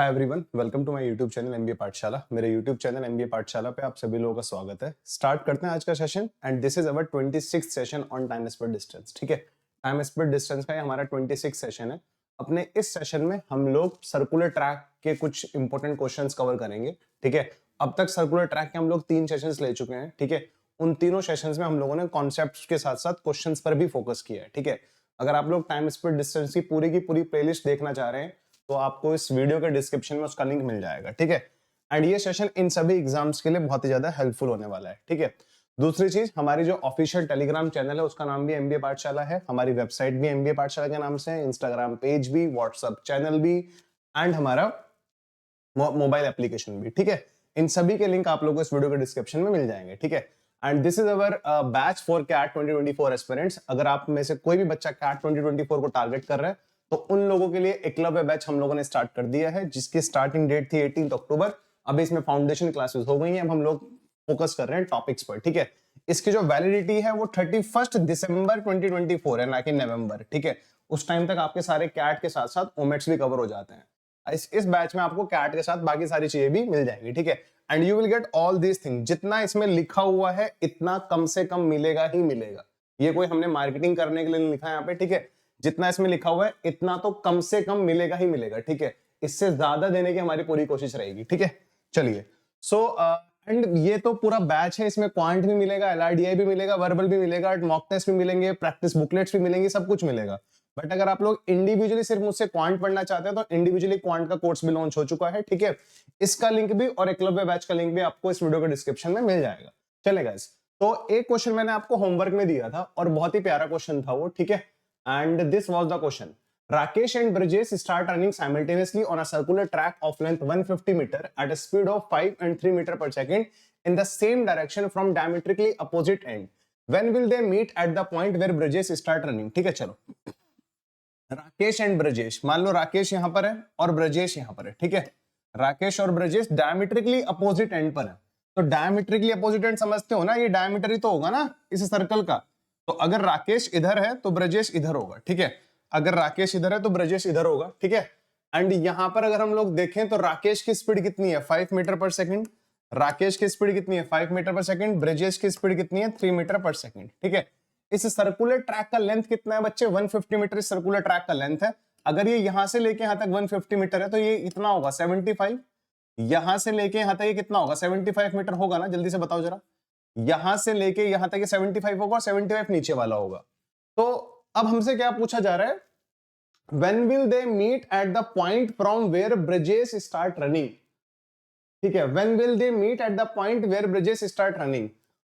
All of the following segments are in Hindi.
Hi everyone, welcome to my YouTube channel MBA Pathshala. मेरे यूट्यूब चैनल एमबीए पाठशाला पे आप सभी लोगों का स्वागत है। स्टार्ट करते हैं आज का session and this is our 26th session on time speed distance. ठीक है, टाइम स्पीड डिस्टेंस का ये हमारा 26 सेशन है। अपने इस सेशन में हम लोग सर्कुलर ट्रैक के कुछ इंपॉर्टेंट क्वेश्चंस कवर करेंगे। ठीक है, अब तक सर्कुलर ट्रैक के हम लोग 3 सेशंस ले चुके हैं। ठीक है, उन तीनों सेशंस में हम लोगों ने कॉन्सेप्ट्स के साथ साथ क्वेश्चंस पर भी फोकस किया है। ठीक है, अगर आप लोग टाइम स्पीड डिस्टेंस की पूरी प्लेलिस्ट देखना चाह रहे हैं तो आपको इस वीडियो के डिस्क्रिप्शन में उसका लिंक मिल जाएगा। ठीक है, एंड ये सेशन इन सभी एग्जाम्स के लिए बहुत ही ज्यादा हेल्पफुल होने वाला है। ठीक है, दूसरी चीज, हमारी जो ऑफिशियल टेलीग्राम चैनल है उसका नाम भी एमबीए पाठशाला है। हमारी वेबसाइट भी एमबीए पाठशाला के नाम से है, इंस्टाग्राम पेज भी, व्हाट्सएप चैनल भी एंड हमारा मोबाइल एप्लीकेशन भी। ठीक है, इन सभी के लिंक आप लोगों को इस वीडियो के डिस्क्रिप्शन में मिल जाएंगे। ठीक है, and this is our batch for CAT 2024 aspirants. अगर आप में से कोई भी बच्चा कैट 2024 को टारगेट कर रहा है तो उन लोगों के लिए एकलव्य बैच हम लोगों ने स्टार्ट कर दिया है, जिसकी स्टार्टिंग डेट थी 18 अक्टूबर। अभी इसमें फाउंडेशन क्लासेस हो गई हैं। अब हम लोग फोकस कर रहे हैं टॉपिक्स पर। ठीक है, इसकी जो वैलिडिटी है वो 31 दिसंबर 2024 है, ना कि नवंबर। ठीक है, उस टाइम तक आपके सारे कैट के साथ साथ ओमेट्स भी कवर हो जाते हैं। इस बैच में आपको कैट के साथ बाकी सारी चीजें भी मिल जाएंगी। ठीक है, and you will get all these thing. जितना इसमें लिखा हुआ है इतना कम से कम मिलेगा ही मिलेगा। ये कोई हमने मार्केटिंग करने के लिए लिखा है यहाँ पे। ठीक है, जितना इसमें लिखा हुआ है इतना तो कम से कम मिलेगा ही मिलेगा। ठीक है, इससे ज्यादा देने की हमारी पूरी कोशिश रहेगी। ठीक है, चलिए। सो एंड ये तो पूरा बैच है, इसमें क्वांट भी मिलेगा, एलआरडीआई भी मिलेगा, वर्बल भी मिलेगा, मॉक टेस्ट भी मिलेंगे, प्रैक्टिस बुकलेट्स भी मिलेंगे, सब कुछ मिलेगा। बट अगर आप लोग इंडिविजुअली सिर्फ मुझसे क्वांट पढ़ना चाहते हैं तो इंडिविजुअली क्वांट का कोर्स भी लॉन्च हो चुका है। ठीक है, इसका लिंक भी और एकलव्य बैच का लिंक भी आपको इस वीडियो के डिस्क्रिप्शन में मिल जाएगा। चलेगा। तो एक क्वेश्चन मैंने आपको होमवर्क में दिया था और बहुत ही प्यारा क्वेश्चन था वो। ठीक है, and this was the question. Rakesh and Brajesh start running simultaneously on a circular track of length 150 meter at a speed of 5 and 3 meter per second in the same direction from diametrically opposite end. When will they meet at the point where Brajesh start running? ठीक है, चलो। राकेश एंड ब्रजेश, मान लो राकेश यहां पर है और ब्रजेश यहां पर है। ठीक है, राकेश और ब्रजेश डायमेट्रिकली अपोजिट एंड पर है। तो डायमेट्रिकली अपोजिट एंड समझते हो ना, ये डायमीटर ही तो होगा ना इस सर्कल का। तो अगर राकेश इधर है तो ब्रजेश इधर होगा। ठीक है, अगर राकेश इधर है तो ब्रजेश इधर होगा। ठीक है, एंड यहां पर अगर हम लोग देखें तो राकेश की स्पीड कितनी है? 5 मीटर पर सेकंड। राकेश की स्पीड कितनी है? 5 मीटर पर सेकंड। ब्रजेश की स्पीड कितनी है? 3 मीटर पर सेकंड। ठीक है, इस सर्कुलर ट्रैक का लेंथ कितना है बच्चे? 150 मीटर इस सर्कुलर ट्रैक का लेंथ है। अगर ये यहां से लेके यहां तक 150 मीटर है तो ये इतना होगा 75। यहां से लेके यहां तक ये कितना होगा? 75 मीटर होगा ना? जल्दी से बताओ जरा। यहां से लेके यहां तक ये 75 होगा और 75 नीचे वाला होगा। तो अब हमसे क्या पूछा जा रहा है? When will they meet at the point from where Brajesh start running? ठीक है, When will they meet at the point where Brajesh start running?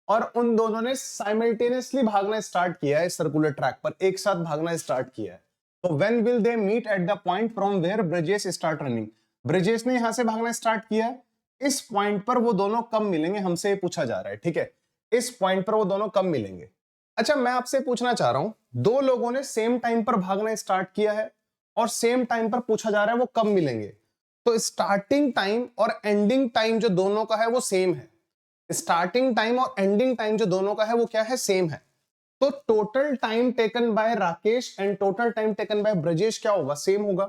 और उन दोनों ने साइमल्टेनियसली भागना स्टार्ट किया है सर्कुलर ट्रैक पर, एक साथ भागना स्टार्ट किया है। तो when will they meet at the point from where Brajesh start running? Brajesh ने यहां से भागना स्टार्ट किया है, इस पॉइंट पर वो दोनों कब मिलेंगे हमसे ये पूछा जा रहा है। ठीक है, इस पॉइंट पर वो दोनों कब मिलेंगे? अच्छा, मैं आपसे पूछना चाह रहा हूं, दो लोगों ने सेम टाइम पर भागना स्टार्ट किया है और सेम टाइम पर पूछा जा रहा है वो कब मिलेंगे। तो स्टार्टिंग टाइम और एंडिंग टाइम जो दोनों का है वो सेम है। स्टार्टिंग टाइम और एंडिंग टाइम जो दोनों का है वो क्या है? सेम है। तो total time taken by Rakesh and total time taken by Brajesh क्या होगा? सेम होगा।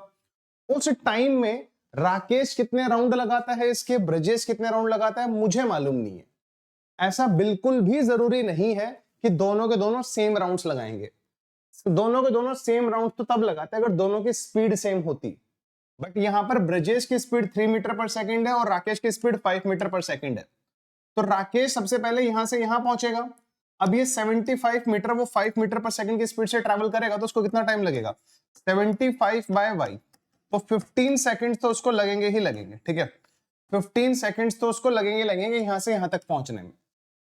उस टाइम में राकेश कितने राउंड लगाता है इसके, ब्रजेश कितने राउंड लगाता है, मुझे मालूम नहीं है। ऐसा बिल्कुल भी जरूरी नहीं है कि दोनों के दोनों सेम राउंड्स लगाएंगे। दोनों के दोनों सेम राउंड तो तब लगाते हैं अगर दोनों की स्पीड सेम होती। बट यहां पर ब्रजेश की स्पीड 3 मीटर पर सेकंड है और राकेश की स्पीड 5 मीटर पर सेकंड है। तो राकेश सबसे पहले यहां से यहां पहुंचेगा। अब ये 75 मीटर वो 5 मीटर पर सेकंड की स्पीड से ट्रैवल करेगा तो उसको कितना टाइम लगेगा? 75 बाय वाई, तो 15 सेकंड तो उसको लगेंगे ही लगेंगे। ठीक है, 15 सेकंड्स तो उसको लगेंगे यहां से यहां तक पहुंचने में।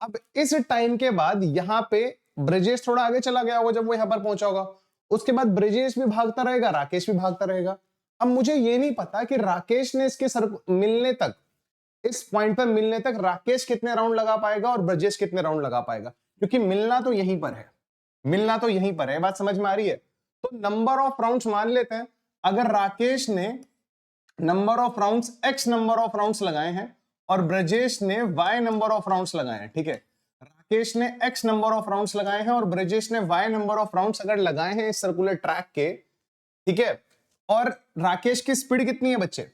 अब इस टाइम के बाद यहां पे ब्रजेश थोड़ा आगे चला गया होगा जब वो यहां पर पहुंचा होगा। उसके बाद ब्रजेश भी भागता रहेगा, राकेश भी भागता रहेगा। अब मुझे ये नहीं पता कि राकेश ने इसके मिलने तक, इस पॉइंट पर मिलने तक राकेश कितने राउंड लगा पाएगा और ब्रजेश कितने राउंड लगा पाएगा, क्योंकि मिलना तो यहीं पर है। मिलना तो यहीं पर है, बात समझ में आ रही है? तो नंबर ऑफ राउंड्स मान लेते हैं। अगर राकेश ने number of rounds x number of rounds लगाए हैं और ब्रजेश ने y नंबर ऑफ राउंड्स लगाए हैं। ठीक है, राकेश ने x नंबर ऑफ राउंड्स लगाए हैं और ब्रजेश ने y नंबर ऑफ राउंड्स अगर लगाए हैं इस सर्कुलर ट्रैक के। ठीक है, और राकेश की स्पीड कितनी है बच्चे?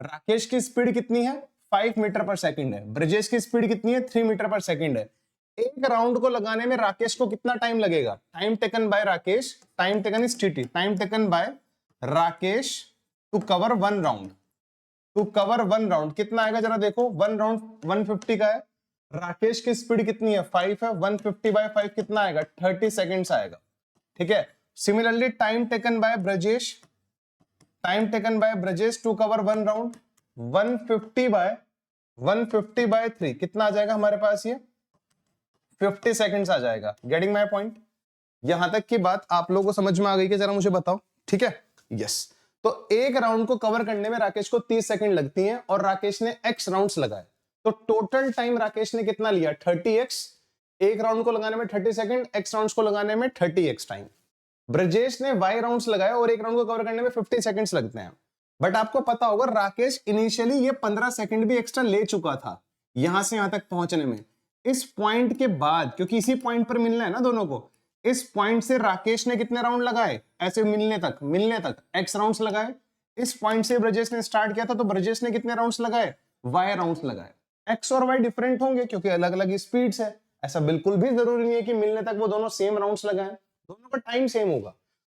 राकेश की स्पीड कितनी है 5 मीटर पर सेकंड है, ब्रजेश की स्पीड कितनी है 3 मीटर पर सेकंड है। एक राउंड को लगाने में राकेश को कितना टाइम लगेगा? Time taken by Rakesh, time taken is TT, time taken by Rakesh to cover one round, to cover one round कितना आएगा जरा देखो। वन राउंड 150 का है, राकेश की स्पीड कितनी है 5 है, 150 बाय 5 कितना आएगा 30 सेकेंड्स आएगा, ठीक है। Similarly time taken by Brajesh, time taken by Brajesh to cover one round 150 by 3 कितना आ जाएगा हमारे पास? ये 50 सेकेंड्स आ जाएगा। Getting my point? यहां तक की बात आप लोगों को समझ में आ गई कि जरा मुझे बताओ, ठीक है। यस, तो एक राउंड को कवर करने में राकेश को 30 सेकंड लगती हैं और राकेश ने x राउंड्स लगाए, तो टोटल टाइम राकेश ने कितना लिया 30x। एक राउंड को लगाने में 30 सेकंड, x राउंड्स को लगाने में 30x टाइम। ब्रजेश ने y राउंड्स लगाए और एक राउंड को कवर करने में 50 सेकंड्स लगते हैं। बट आपको पता होगा राकेश इनिशियली ये 15 सेकंड भी एक्स्ट्रा ले चुका था यहां से यहां तक पहुंचने में। इस पॉइंट के बाद, क्योंकि इसी पॉइंट पर मिलना है ना दोनों को, इस पॉइंट से राकेश ने कितने राउंड लगाए ऐसे मिलने तक x राउंड्स लगाए। इस पॉइंट से ब्रजेश ने स्टार्ट किया था तो ब्रजेश ने कितने राउंड्स लगाए y राउंड्स लगाए। x और y डिफरेंट होंगे क्योंकि अलग अलग स्पीड्स है, ऐसा बिल्कुल भी जरूरी नहीं है कि मिलने तक वो दोनों सेम राउंड्स लगाएं, दोनों का टाइम सेम होगा।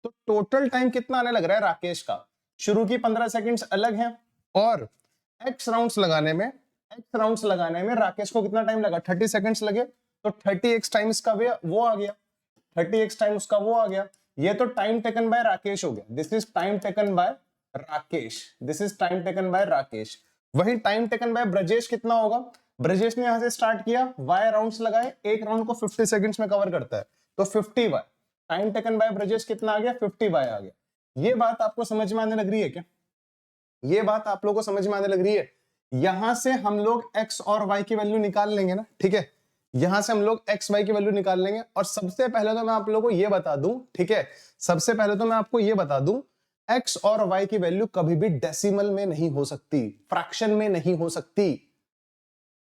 तो टोटल टाइम कितना आने लग रहा है राकेश का? शुरू की 15 सेकंड्स अलग हैं और x राउंड्स लगाने में राकेश को कितना टाइम लगा 30 सेकंड्स लगे, तो 30x टाइम इसका वो आ गया, 30x टाइम उसका वो आ गया। ये तो टाइम टेकन बाय राकेश हो गया, this is time taken by Rakesh, this is time taken by Rakesh. वही टाइम टेकन बाय ब्रजेश कितना होगा? ब्रजेश ने यहां से स्टार्ट किया, y राउंड्स लगाए, एक राउंड को 50 सेकंड्स में कवर करता है, तो 50y time taken by Brajesh कितना आ गया 50y आ गया। ये बात आपको समझ में आने लग रही है क्या? ये बात आप लोगों को समझ में आने लग रही है? यहां से हम लोग x और y की वैल्यू निकाल लेंगे ना, ठीक है। यहां से हम लोग x y की वैल्यू निकाल लेंगे और सबसे पहले तो मैं आप लोगों को ये बता दूं, ठीक है, सबसे पहले तो मैं आपको ये बता दूं x और y की वैल्यू कभी भी डेसिमल में नहीं हो सकती, फ्रैक्शन में नहीं हो सकती,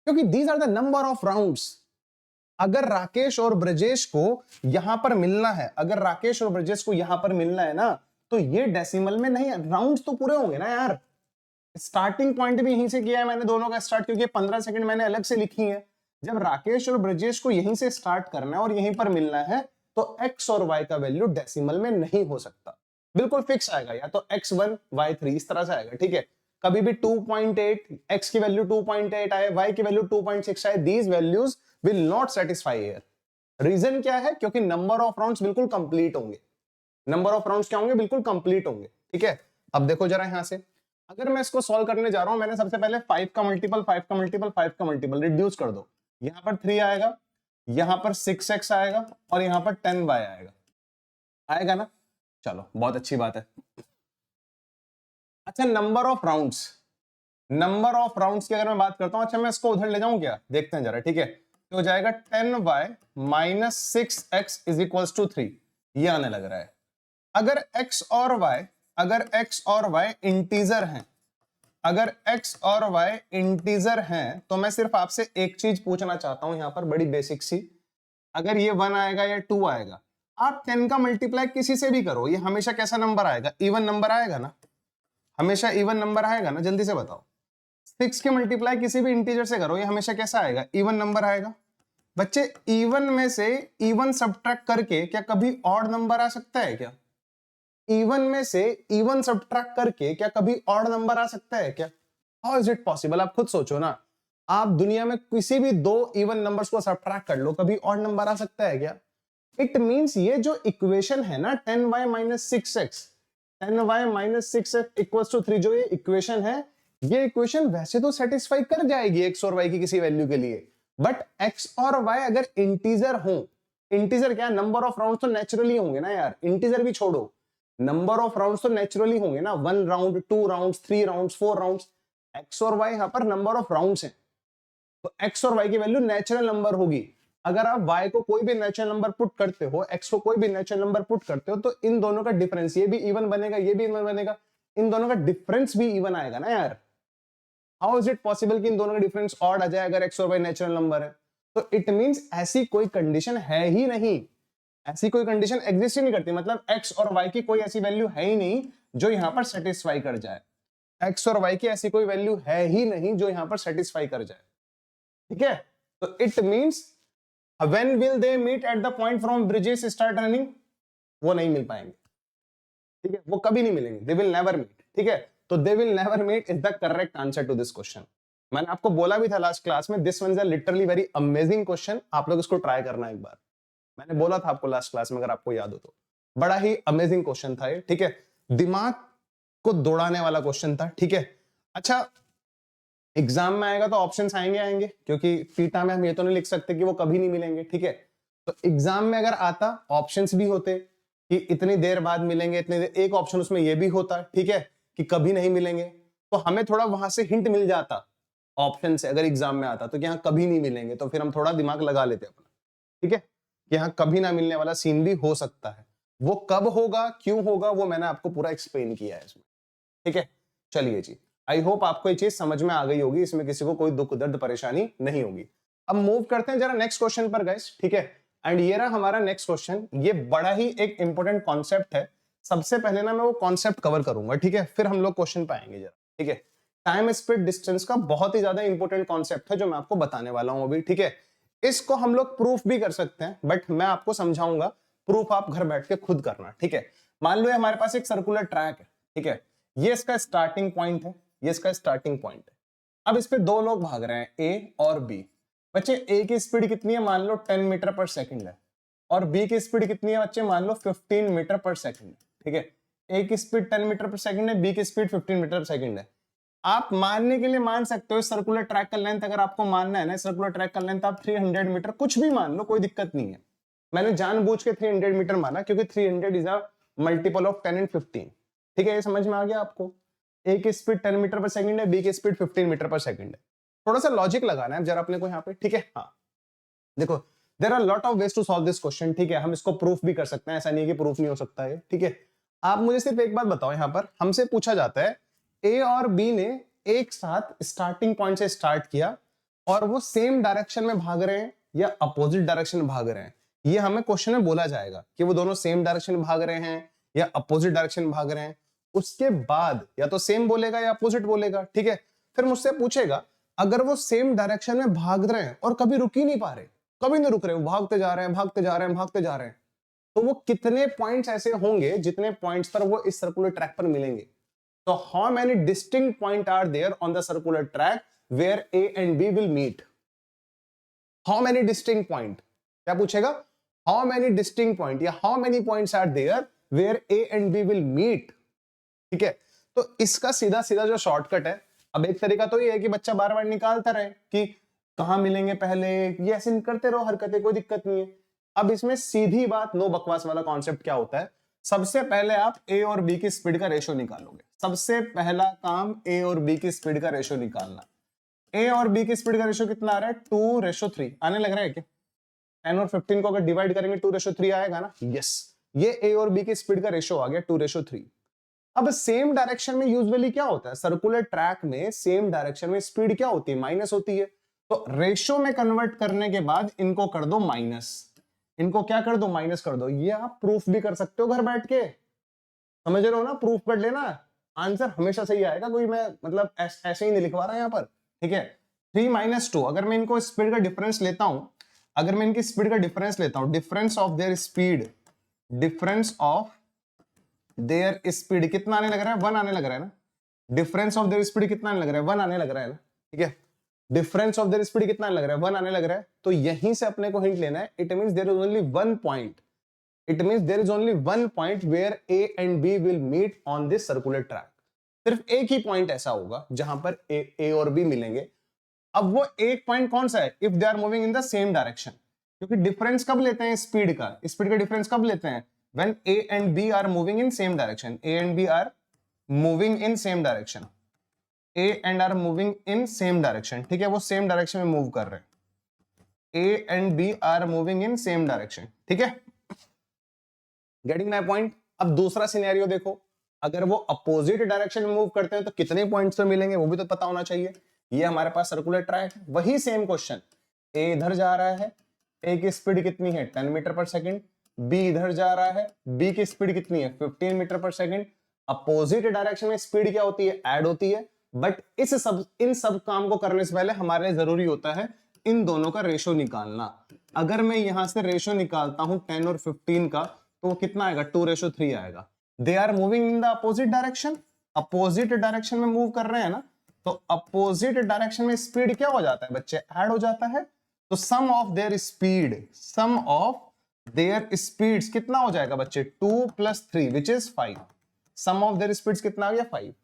क्योंकि these are the number of rounds. अगर राकेश और ब्रजेश को यहां पर मिलना है, अगर राकेश और ब्रजेश को यहां पर मिलना है ना, तो ये डेसिमल में नहीं, राउंड्स तो पूरे होंगे ना यार। स्टार्टिंग पॉइंट भी यहीं से किया है मैंने दोनों का स्टार्ट, क्योंकि 15 सेकंड मैंने अलग से लिखी है। जब राकेश और ब्रजेश को यहीं से स्टार्ट करना है और यहीं पर मिलना है, तो x और y का वैल्यू डेसिमल में नहीं हो सकता, बिल्कुल फिक्स आएगा, या तो x1 y3 इस तरह से आएगा, ठीक है। कभी भी 2.8 x की वैल्यू 2.8 आए, y की वैल्यू 2.6 आए, these values will not satisfy here. Reason क्या है? क्योंकि नंबर ऑफ राउंड्स बिल्कुल कंप्लीट होंगे, नंबर ऑफ राउंड्स क्या होंगे? बिल्कुल कंप्लीट होंगे, ठीक है। अब देखो जरा यहां से, अगर मैं इसको सॉल्व करने जा रहा हूं, मैंने सबसे पहले 5 का मल्टीपल 5 का मल्टीपल 5 का मल्टीपल रिड्यूस कर दो। यहां पर 3 आएगा, यहां पर 6x आएगा और यहां पर 10y आएगा, आएगा ना? चलो बहुत अच्छी बात है। अच्छा, number of rounds, number of rounds की अगर मैं बात करता हूं, अच्छा मैं इसको उधर ले जाऊं क्या, देखते हैं जरा, ठीक है। तो हो जाएगा 10y minus 6x is equals to 3, ये आने लग रहा है। अगर x और y इंटीजर हैं, अगर x और y इंटीजर हैं, तो मैं सिर्फ आपसे एक चीज पूछना चाहता हूं यहां पर, बड़ी बेसिक सी। अगर ये 1 आएगा या 2 आएगा, आप 10 का मल्टीप्लाई किसी से भी करो, ये हमेशा कैसा नंबर आएगा? इवन नंबर आएगा ना, हमेशा इवन नंबर आएगा ना, जल्दी से बताओ। 6 के मल्टीप्लाई किसी भी इंटीजर से करो, ये हमेशा कैसा आएगा? इवन नंबर आएगा। बच्चे, इवन में से इवन सब्ट्रैक्ट करके क्या कभी ऑड नंबर आ सकता है क्या? इवन में से इवन सब्ट्रैक्ट करके क्या कभी ऑड नंबर आ सकता है क्या? How is it possible? आप खुद सोचो ना, आप दुनिया में किसी भी दो इवन नंबर्स को सब्ट्रैक्ट कर लो, कभी ऑड नंबर आ सकता है क्या? इट मींस ये जो इक्वेशन है ना 10y minus 6x, 10y minus 6x equals to 3, जो ये इक्वेशन है, ये इक्वेशन वैसे तो सेटिस्फाई कर जाएगी x और y की किसी वैल्यू के लिए, बट x और y अगर इंटीजर हो, इंटीजर क्या, नंबर ऑफ राउंड्स तो नेचुरली होंगे ना यार, इंटीजर भी छोड़ो, नंबर ऑफ राउंड्स तो नेचुरली होंगे ना, 1 round 2 rounds 3 rounds 4 rounds, x और y यहां पर नंबर ऑफ राउंड्स हैं, तो x और y की वैल्यू नेचुरल नंबर होगी। अगर आप y को कोई भी नेचुरल नंबर पुट करते हो, x को कोई भी नेचुरल नंबर पुट करते हो, तो इन दोनों का डिफरेंस, ये भी इवन बनेगा, ये भी इवन बनेगा, इन दोनों का डिफरेंस भी इवन आएगा ना यार। हाउ इज इट पॉसिबल कि इन दोनों का डिफरेंस ऑड आ जाए अगर x और y नेचुरल नंबर है? तो इट मींस ऐसी कोई कंडीशन है ही नहीं, ऐसी कोई कंडीशन एग्जिस्ट ही नहीं करती, मतलब x और y की कोई ऐसी वैल्यू है ही नहीं जो यहां पर सेटिस्फाई कर जाए। एक्स और वाई की ऐसी कोई वैल्यू है ही नहीं जो यहां पर सेटिस्फाई कर जाए, ठीक है। तो it means when will they meet at the point from Brijesh start running, वो नहीं मिल पाएंगे, ठीक है, वो कभी नहीं मिलेंगे, दे विल नेवर मीट, ठीक है। तो they will never meet is the correct answer to this question. मैंने आपको बोला भी था लास्ट क्लास में, this one is a literally very amazing question, आप लोग इसको ट्राई करना एक बार। मैंने बोला था आपको लास्ट क्लास में, अगर आपको याद हो तो। बड़ा ही अमेजिंग क्वेश्चन था ये, ठीक है, दिमाग को दौड़ाने वाला क्वेश्चन था, ठीक है। अच्छा, एग्जाम में आएगा तो ऑप्शंस आएंगे आएंगे, क्योंकि पीटा में हम ये तो नहीं लिख सकते कि वो कभी नहीं मिलेंगे, ठीक है। तो एग्जाम में अगर आता ऑप्शंस भी होते कि इतनी देर बाद मिलेंगे, इतनी देर, एक ऑप्शन उसमें ये भी होता, ठीक है, कि कभी नहीं मिलेंगे, तो हमें थोड़ा वहां से हिंट मिल जाता ऑप्शन से, अगर एग्जाम में आता तो कि यहाँ कभी नहीं मिलेंगे, तो फिर हम थोड़ा दिमाग लगा लेते अपना, ठीक है, कि यहाँ कभी ना मिलने वाला सीन भी हो सकता है। वो कब होगा, क्यों होगा, वो मैंने आपको पूरा एक्सप्लेन किया है इसमें, ठीक है। चलिए जी, आई होप आपको ये चीज समझ में आ गई होगी, इसमें किसी को कोई दुख दर्द परेशानी नहीं होगी। अब मूव करते हैं जरा नेक्स्ट क्वेश्चन पर गाइस, ठीक है। एंड ये रहा हमारा नेक्स्ट क्वेश्चन, ये बड़ा ही एक इंपॉर्टेंट कॉन्सेप्ट है। सबसे पहले ना मैं वो कॉन्सेप्ट कवर करूंगा, ठीक है, फिर हम लोग क्वेश्चन पे आएंगे जरा, ठीक है। टाइम स्पीड डिस्टेंस का बहुत ही ज्यादा इंपॉर्टेंट कॉन्सेप्ट है जो मैं आपको बताने वाला हूं अभी, ठीक है। इसको हम लोग प्रूफ भी कर सकते हैं, बट मैं आपको समझाऊंगा, प्रूफ आप घर बैठ के खुद करना, ठीक है। मान लो हमारे पास एक सर्कुलर ट्रैक है, ठीक है, ये इसका स्टार्टिंग पॉइंट है, ये इसका स्टार्टिंग पॉइंट है। अब इस पे दो लोग भाग रहे हैं, ए और बी। बच्चे ए की स्पीड कितनी है, मान लो 10 मीटर पर सेकंड है, और बी की स्पीड कितनी है बच्चे, मान लो 15 मीटर पर सेकंड है, ठीक है। ए की स्पीड 10 मीटर पर सेकंड है, बी की स्पीड 15 मीटर पर सेकंड है। आप मानने के लिए मान सकते हो सर्कुलर ट्रैक का लेंथ, अगर आपको मानना है ना सर्कुलर ट्रैक का लेंथ, आप 300 मीटर कुछ भी मान लो, कोई दिक्कत नहीं है। मैंने जानबूझ के 300 मीटर माना क्योंकि 300 is a multiple of 10 and 15, ठीक है। ये समझ में आ गया आपको, ए की स्पीड 10 मीटर पर सेकंड है, बी की स्पीड 15 मीटर पर सेकंड है। थोड़ा सा लॉजिक लगाना है जरा अपने को यहाँ पे, ठीक है। हाँ देखो, there are lot of ways to solve this question, ठीक है। हम इसको प्रूफ भी कर सकते हैं, ऐसा नहीं है कि प्रूफ नहीं हो सकता है, ठीक है। आप मुझे सिर्फ एक बात बताओ, यहाँ पर हमसे पूछा जाता है ए और बी ने एक साथ स्टार्टिंग पॉइंट से स्टार्ट किया और वो सेम डायरेक्शन में भाग रहे हैं या अपोजिट डायरेक्शन में भाग रहे हैं, ये हमें क्वेश्चन में बोला जाएगा कि वो दोनों सेम डायरेक्शन में भाग रहे हैं या अपोजिट डायरेक्शन में भाग रहे हैं। उसके बाद या तो सेम बोलेगा या अपोजिट बोलेगा, ठीक है। फिर मुझसे पूछेगा अगर वो सेम डायरेक्शन में भाग रहे हैं और कभी रुक ही नहीं पा रहे, कभी नहीं रुक रहे, वो भागते जा रहे हैं, भागते जा रहे हैं, भागते जा रहे हैं, तो वो कितने पॉइंट्स ऐसे होंगे जितने पॉइंट्स पर वो इस सर्कुलर ट्रैक पर मिलेंगे। तो how many distinct point are there on the circular track where A and B will meet. How many distinct point, क्या पूछेगा, हाउ मेनी डिस्टिंक्ट पॉइंट या how many points are there where A and B will meet, ठीक है। तो इसका सीधा सीधा जो शॉर्टकट है, अब एक तरीका तो ये है कि बच्चा बार बार निकालता रहे कि कहां मिलेंगे पहले, ये ऐसे करते रहो हरकतें, कोई दिक्कत नहीं है। अब इसमें सीधी बात, नो बकवास वाला कॉन्सेप्ट क्या होता है, सबसे पहले आप ए और बी की स्पीड का रेशो निकालोगे। सबसे पहला काम ए और बी की स्पीड का रेशो निकालना। ए और बी की स्पीड का रेशो कितना आ रहा है, 2:3 आने लग रहा है क्या, 10 और 15 को अगर डिवाइड करेंगे 2:3 आएगा ना, यस। ये ए और बी की स्पीड का रेशो आ गया 2:3। अब सेम डायरेक्शन में यूजुअली क्या होता है, सर्कुलर ट्रैक में सेम डायरेक्शन में स्पीड क्या होती है, माइनस होती है। तो रेशो में कन्वर्ट करने के बाद इनको कर दो माइनस, इनको क्या कर दो, माइनस कर दो। ये आप प्रूफ भी कर सकते हो घर बैठ के, समझ रहे हो ना, प्रूफ कर लेना, आंसर हमेशा सही आएगा, कोई मैं मतलब ऐसे ही नहीं लिखवा रहा यहाँ पर, ठीक है। 3 - 2, अगर मैं इनको स्पीड का डिफरेंस लेता हूं, अगर मैं इनकी स्पीड का डिफरेंस लेता हूं, difference of their speed, difference of their speed कितना आने लग रहा है, 1 आने लग रहा है ना। डिफरेंस ऑफ देयर स्पीड कितना आने लग रहा है, 1 आने लग रहा है ना, ठीक है। डिफरेंस ऑफ देयर स्पीड कितना आने लग रहा है, 1 आने लग रहा है। तो यहीं से अपने को हिंट लेना है, it means there is only one point, it means there is only one point where A and B will meet on this circular track. सिर्फ एक ही पॉइंट ऐसा होगा जहां पर ए और बी मिलेंगे। अब वो एक पॉइंट कौन सा है, if they are moving in the same direction, क्योंकि डिफरेंस कब लेते हैं स्पीड का, स्पीड का डिफरेंस कब लेते हैं, when A and B are moving in same direction, A and B are moving in same direction, A and are moving in same direction, ठीक है, वो सेम डायरेक्शन में मूव कर रहे हैं, A and B are moving in same direction, ठीक है, गेटिंग माय पॉइंट। अब दूसरा सिनेरियो देखो, अगर वो अपोजिट डायरेक्शन में मूव करते हैं तो कितने पॉइंट्स पे मिलेंगे वो भी तो पता होना चाहिए। ये हमारे पास सर्कुलर ट्रैक है, वही सेम क्वेश्चन, ए इधर जा रहा है, ए की स्पीड कितनी है 10 मीटर पर सेकंड, बी इधर जा रहा है, बी की स्पीड कितनी है 15 मीटर पर सेकंड। अपोजिट डायरेक्शन में स्पीड क्या होती है, ऐड होती है, बट इन सब काम को करने से पहले हमारे लिए जरूरी होता है इन दोनों का रेशो निकालना। अगर मैं यहां से रेशो निकालता हूं 10 और 15 का, तो कितना आएगा, 2:3 आएगा। They are moving in the opposite direction, opposite direction में मूव कर रहे हैं ना, तो अपोजिट डायरेक्शन में स्पीड क्या हो जाता है बच्चे, ऐड हो जाता है। तो सम ऑफ देयर स्पीड्स कितना हो जाएगा बच्चे, 2 + 3 which is 5। Sum of their speeds कितना आ गया, 5।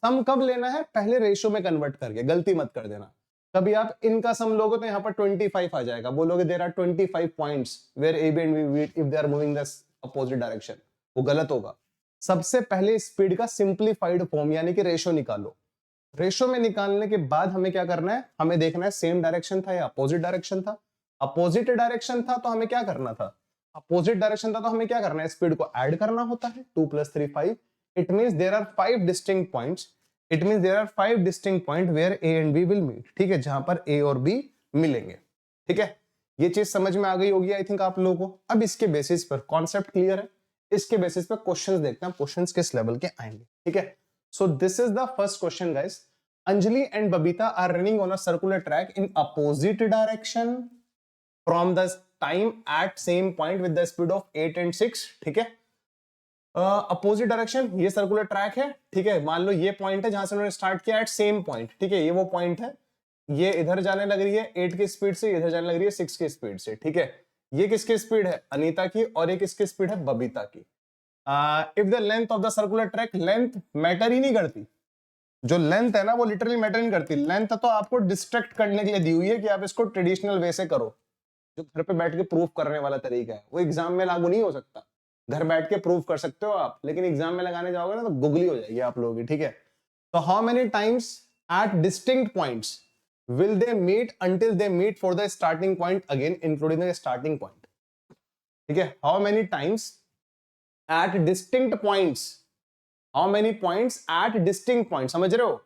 सम कब लेना है, पहले रेशो में कन्वर्ट करके, गलती मत कर देना। कभी आप इनका सम लोगे तो यहाँ पर 25 आ जाएगा, बोलोगे there are 25 points where A B and B meet if they are moving the opposite direction, वो गलत होगा। सबसे पहले स्पीड का सिंप्लीफाइड फॉर्म यानी कि रेशो निकालो। रेशो में निकालने के बाद हमें क्या करना है, हमें देखना है सेम डायरेक्शन था या अपोजिट डायरेक्शन था। अपोजिट डायरेक्शन था तो हमें क्या करना था, अपोजिट डायरेक्शन था तो हमें क्या करना है, स्पीड को ऐड करना होता है। 2 + 3 5। It means there are 5 distinct points, it means there are 5 distinct point where A and B will meet, ठीक है, जहां पर ए और बी मिलेंगे। ठीक है, ये चीज समझ में आ गई होगी आई थिंक आप लोगों को। अब इसके बेसिस पर कॉन्सेप्ट क्लियर है, इसके बेसिस पर क्वेश्चंस देखते हैं, क्वेश्चंस किस लेवल के आएंगे। ठीक है, so this is the first question guys. Anjali and Babita are running on a circular track in opposite direction from the time at same point with the speed of 8 and 6। ठीक है, अपोजिट डायरेक्शन, ये सर्कुलर ट्रैक है। ठीक है, मान लो ये पॉइंट है जहां से उन्होंने स्टार्ट किया एट सेम पॉइंट। ठीक है, ये वो पॉइंट है, ये इधर जाने लग रही है 8 की स्पीड से, इधर जाने लग रही है 6 की स्पीड से। ठीक है, ये किसकी स्पीड है, अनीता की, और ये किसकी स्पीड है, बबीता की। If the length of the circular track, length matter ही नहीं करती, जो लेंथ है ना वो लिटरली मैटर नहीं करती। लेंथ तो आपको डिस्ट्रैक्ट करने के लिए दी हुई है कि आप इसको ट्रेडिशनल वे से करो, जो घर पे बैठ के प्रूफ करने वाला तरीका है, वो एग्जाम में लागू नहीं हो सकता। घर बैठ के प्रूफ कर सकते हो आप, लेकिन एग्जाम में लगाने जाओगे ना तो गुगली हो जाएगी आप लोगों की। ठीक है, तो how many times at distinct points will they meet until they meet for the starting point again including the starting point। ठीक है, how many times at distinct points, how many points at distinct points, समझ रहे हो,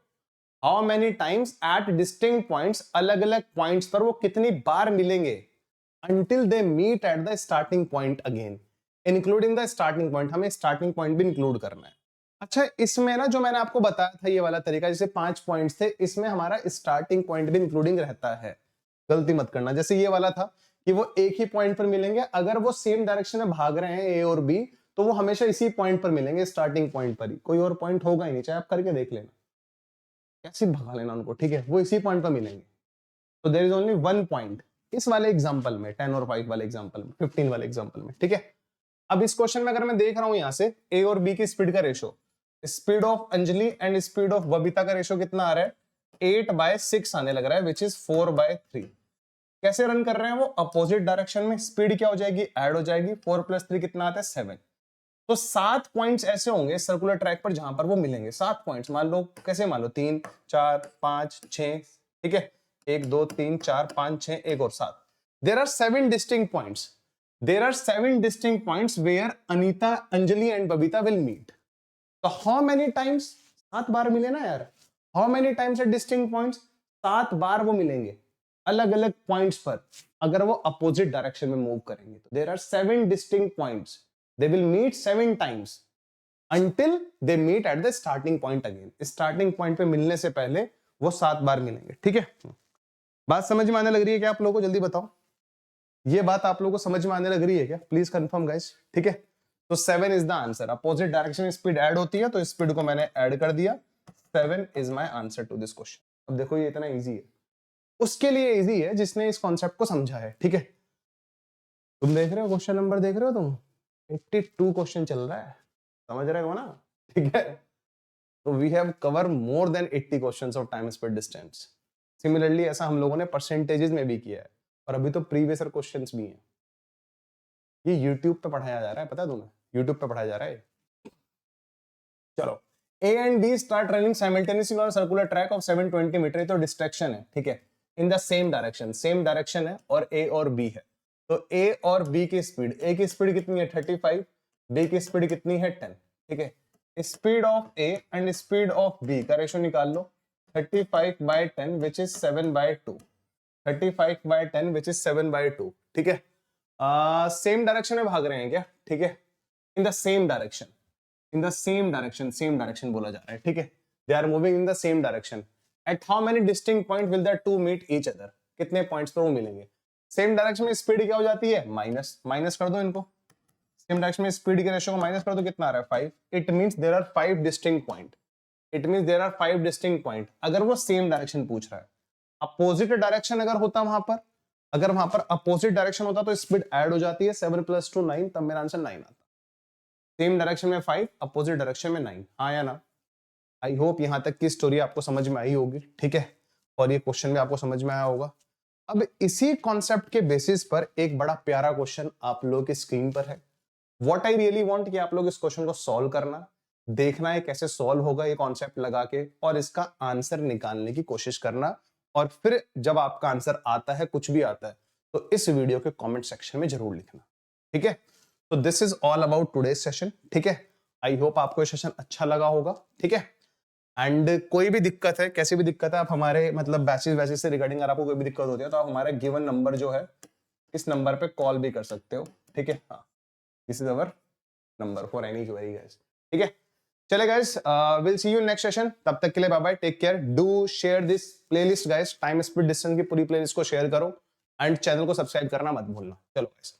how many times at distinct points, अलग अलग पॉइंट्स पर वो कितनी बार मिलेंगे, until they meet at the starting point again including the starting point, हमें starting point भी इंक्लूड करना है। अच्छा, इसमें ना जो मैंने आपको बताया था ये वाला तरीका, जैसे 5 पॉइंट्स थे, इसमें हमारा स्टार्टिंग पॉइंट भी इंक्लूडिंग रहता है, गलती मत करना। जैसे ये वाला था कि वो एक ही पॉइंट पर मिलेंगे, अगर वो सेम डायरेक्शन में भाग रहे हैं ए और बी, तो वो हमेशा इसी पॉइंट पर मिलेंगे, स्टार्टिंग पॉइंट पर ही, कोई और पॉइंट होगा ही नहीं, चाहे आप करके देख लेना, कैसे भगा लेना उनको। ठीक है, वो इसी पॉइंट पर मिलेंगे। तो there is only one point इस वाले एग्जांपल में, 10 और 5 वाले एग्जांपल में, 15 वाले एग्जांपल में। ठीक है, अब इस क्वेश्चन में अगर मैं देख रहा हूं यहां से ए और बी की स्पीड का ratio, speed of Anjali and speed of Babita का रेशो कितना आ रहा है, 8/6 आने लग रहा है, विच इज 4/3। कैसे रन कर रहे हैं वो, अपोजिट डायरेक्शन में, स्पीड क्या हो जाएगी, ऐड हो जाएगी। 4 + 3 कितना आता है, 7। तो 7 पॉइंट्स ऐसे होंगे सर्कुलर ट्रैक पर जहां पर वो मिलेंगे। 7 पॉइंट्स मान लो, कैसे मान लो, 3 4 5 6। ठीक है, 1 2 3 4 5 6, एक और 7। There are 7 distinct points, there are 7 distinct points where Anita, Anjali and Babita will meet. तो हाउ मेनी टाइम्स, 7 बार मिले ना यार, how many times at distinct points, 7 बार वो मिलेंगे अलग अलग पॉइंट्स पर, अगर वो अपोजिट डायरेक्शन में मूव करेंगे। तो there are 7 distinct points, they will meet 7 times until they meet at the starting point again। Starting point पे मिलने से पहले वो 7 बार मिलेंगे। ठीक है, बात समझ में आने लग रही है क्या आप लोगों को, जल्दी बताओ, ये बात आप लोगों को समझ में आने लग रही है क्या, प्लीज कंफर्म गाइस। ठीक है, तो 7 is the answer. Opposite direction में स्पीड ऐड होती है, तो स्पीड को मैंने ऐड कर दिया। 7 is my answer to this question. अब देखो ये इतना इजी है, उसके लिए इजी है जिसने इस कॉन्सेप्ट को समझा है। ठीक है, तुम देख रहे हो क्वेश्चन नंबर, देख रहे हो तुम, 82 क्वेश्चन चल रहा है, समझ रहे हो ना। ठीक है, तो we have cover more than 80 questions of time speed distance. Similarly ऐसा हम लोगों ने परसेंटेजेस में भी किया है, और अभी तो प्रीवियस ईयर क्वेश्चंस भी हैं। ये YouTube पे पढ़ाया जा रहा है, पता है तुम्हें, YouTube पे पढ़ाया जा रहा है। चलो, A and B start running simultaneously on a circular track of 720 metre, तो डिस्ट्रैक्शन है। ठीक है, in the same direction, same direction है, और A और B है। तो A और B की स्पीड, A की स्पीड कितनी है 35, B की स्पीड कितनी है 10। ठीक है, speed of A and speed of B का रेशो निकाल लो, 35/10 विच इज 7/2, 35/10 विच इज 7/2। ठीक है, सेम डायरेक्शन में भाग रहे हैं क्या, ठीक है, in the same direction, in the same direction बोला जा रहा है, ठीक है, they are moving in the same direction. At how many distinct point will the two meet each other, कितने पॉइंट्स पर वो मिलेंगे। सेम डायरेक्शन में स्पीड क्या हो जाती है, माइनस कर दो इनको, सेम डायरेक्शन में स्पीड के रेशियो को माइनस कर दो, कितना आ रहा है 5। It means there are 5 distinct point, it means there are 5 distinct point. अगर वो सेम डायरेक्शन पूछ रहा है, अपोजिट डायरेक्शन अगर होता वहां पर, अगर वहां पर अपोजिट डायरेक्शन होता तो स्पीड ऐड हो जाती है, 7 + 2 9, तब मेरा आंसर 9 आता। सेम डायरेक्शन में 5, अपोजिट डायरेक्शन में 9, हाँ या ना। आई होप यहां तक की स्टोरी आपको समझ में आई होगी, ठीक है, और ये क्वेश्चन भी आपको समझ में आया होगा। अब इसी कॉन्सेप्ट के बेसिस पर एक बड़ा प्यारा क्वेश्चन आप लोगों की स्क्रीन पर है। व्हाट आई रियली वांट कि आप लोग इस क्वेश्चन को सॉल्व करना, देखना है कैसे सॉल्व होगा ये कॉन्सेप्ट लगा के, और इसका आंसर निकालने की कोशिश करना। और फिर जब आपका आंसर आता है, कुछ भी आता है, तो इस वीडियो के कमेंट सेक्शन में जरूर लिखना, ठीक है। तो this is all about today's session, ठीक है। आई होप आपको ये सेशन अच्छा लगा होगा, ठीक है। एंड कोई भी दिक्कत है, कैसी भी दिक्कत है, आप हमारे मतलब बैचेस से रिगार्डिंग अगर आपको कोई भी दिक्कत होती है तो आप हमारा गिवन नंबर जो है, इस नंबर पे कॉल भी कर सकते हो, ठीक है। हाँ, this is our number for any query guys, ठीक है। चले guys, will see you in next session, तब तक के लिए bye bye, take care, do share this playlist guys, time speed distance की पूरी प्लेलिस्ट को शेयर करो एंड चैनल को सब्सक्राइब करना मत भूलना। चलो गाइस।